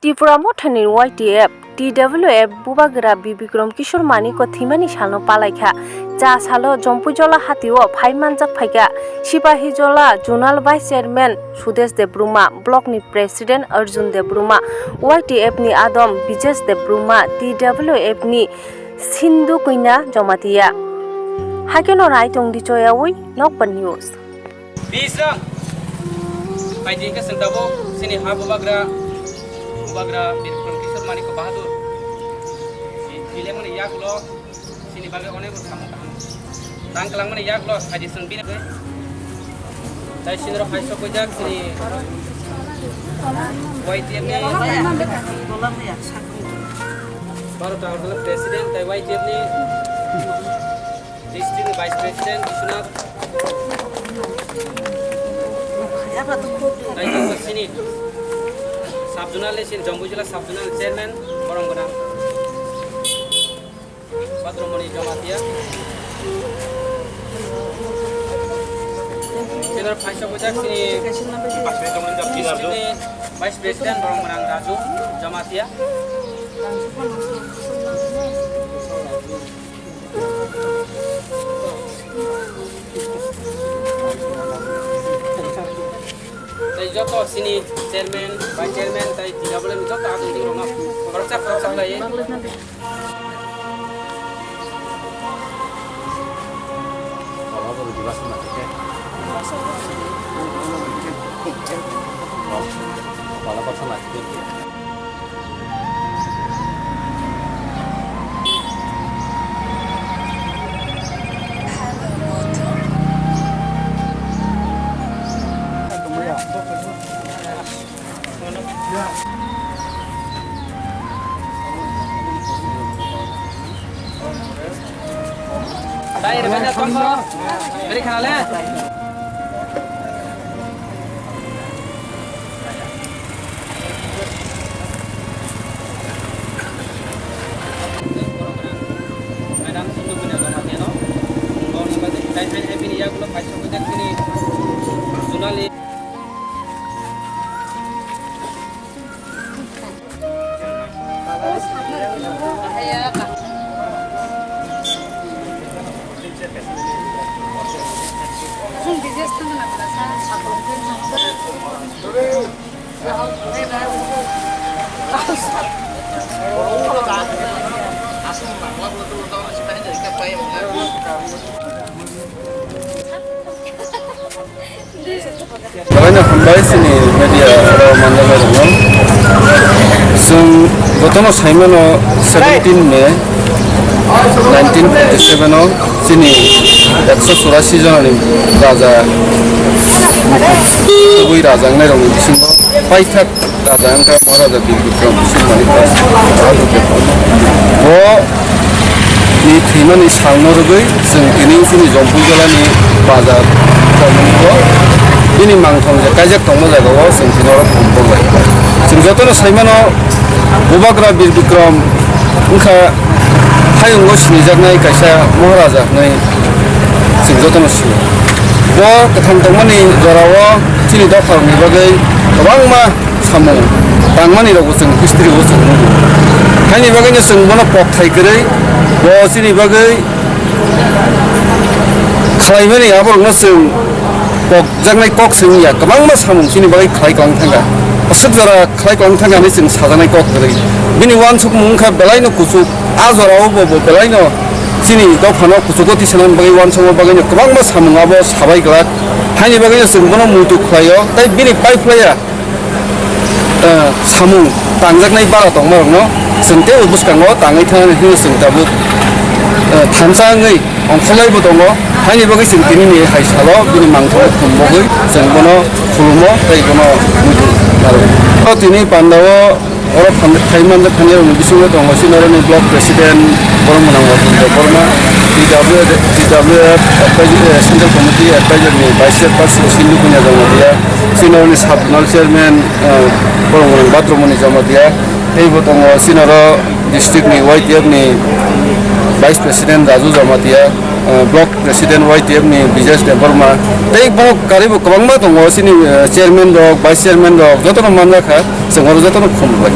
Tripura Mothani YTF TWF Bubagra Bibikrom Kishore Mani ko thimani salno palaikha ja salo Jompujola Hatio Phaimanjak Phaiga Sipahijola Zonal Vice Chairman Sudesh Debruma Block ni President Arjun Debruma YTF ni Adam Bijes Debruma TWF ni Sindhu Kuina Jomatia Hakeno Rai Tongdi Choyawi Nokpan News Bisa Paidi ka sentabo sini ha Bubagra Bibikrom Kishore Mani ko Bahadur Film mana yak lo sini bagai onek kamu tang kelang mana yak lo haji senbin ke saya sini roh haji sokojak sini YTF ni baru tahu dalam presiden tapi YTF ni district vice president Sunat saya sini subjunal ni sini Jompujola subjunal chairman orang benar Patromoni Jomatia Senior Vice President sini Vice President Borong Menang Raju Jomatia Tadi joto sini Chairman, Vice Chairman tadi tidak boleh joto aku di rumah Percap lah ya Kalau pasang lagi tu. Saya revenue tunggu. Beri kenalnya. Karena kembali sini media mandala dengan gotono saimano 17 Mei 1947 no sini 184 জন raja Kubui raja ngai rong bisingo paithak raja angka Maharaja Bibikrom Kishore Mani bo ni thimani salno rogoi जों दिनै sini Jompujola ni bazar komko ini mangthong je kaijak tongmo jagao जों tinoro phumbolai जों jotono saimano Bubagra Bibikrom ungkha hayungo sinijaknai kaisa Maharaja nai जों jotono si bo katham tongmani jorao chini dofarni bagai gobangma samung tangmani rogo जों history go जों kaini bagai जों bono pokthai grai bo chini bagai khlaimani aborno जों jaknai kok जों ya gobangma samung chini bagai khlai klang thanga asuk jara khlai klang thanga ni जों sajanai kok grai bini wansuk mungkha belaino kusuk ajorao bo belaino chini dofano kusukoti sanan bagai wansuk bagai gobangma samung abo sabai glak haini bagai जों bono mutu khlaio tai bini paiflaya samung tangjaknai bara tongmarno जों te buskango tangai thana ni जों tabu tanjangai ongkholaibo dongo haini bagai जों tinini haisalo bini mangtho khumbogai जों bono khulumo tai bono mutu naro tini pandawo oro Phaimanjak Phaiyo ni bisingo dongo sinaroni block president Borong Menang Borma TWF Central Committee Advisor ni Vice Chairperson Sindhu Kuina Jomatia sinaroni subnational chairman Borong Menang Patromoni Jomatia ei botongo sinaro district ni YTF ni Vice President Raju Jomatia Block President YTF ni Bijes Debruma tei bo karibu kwbangma tongo sini chairman rok vice chairman rok jotono manjak ha जों jotono khumbai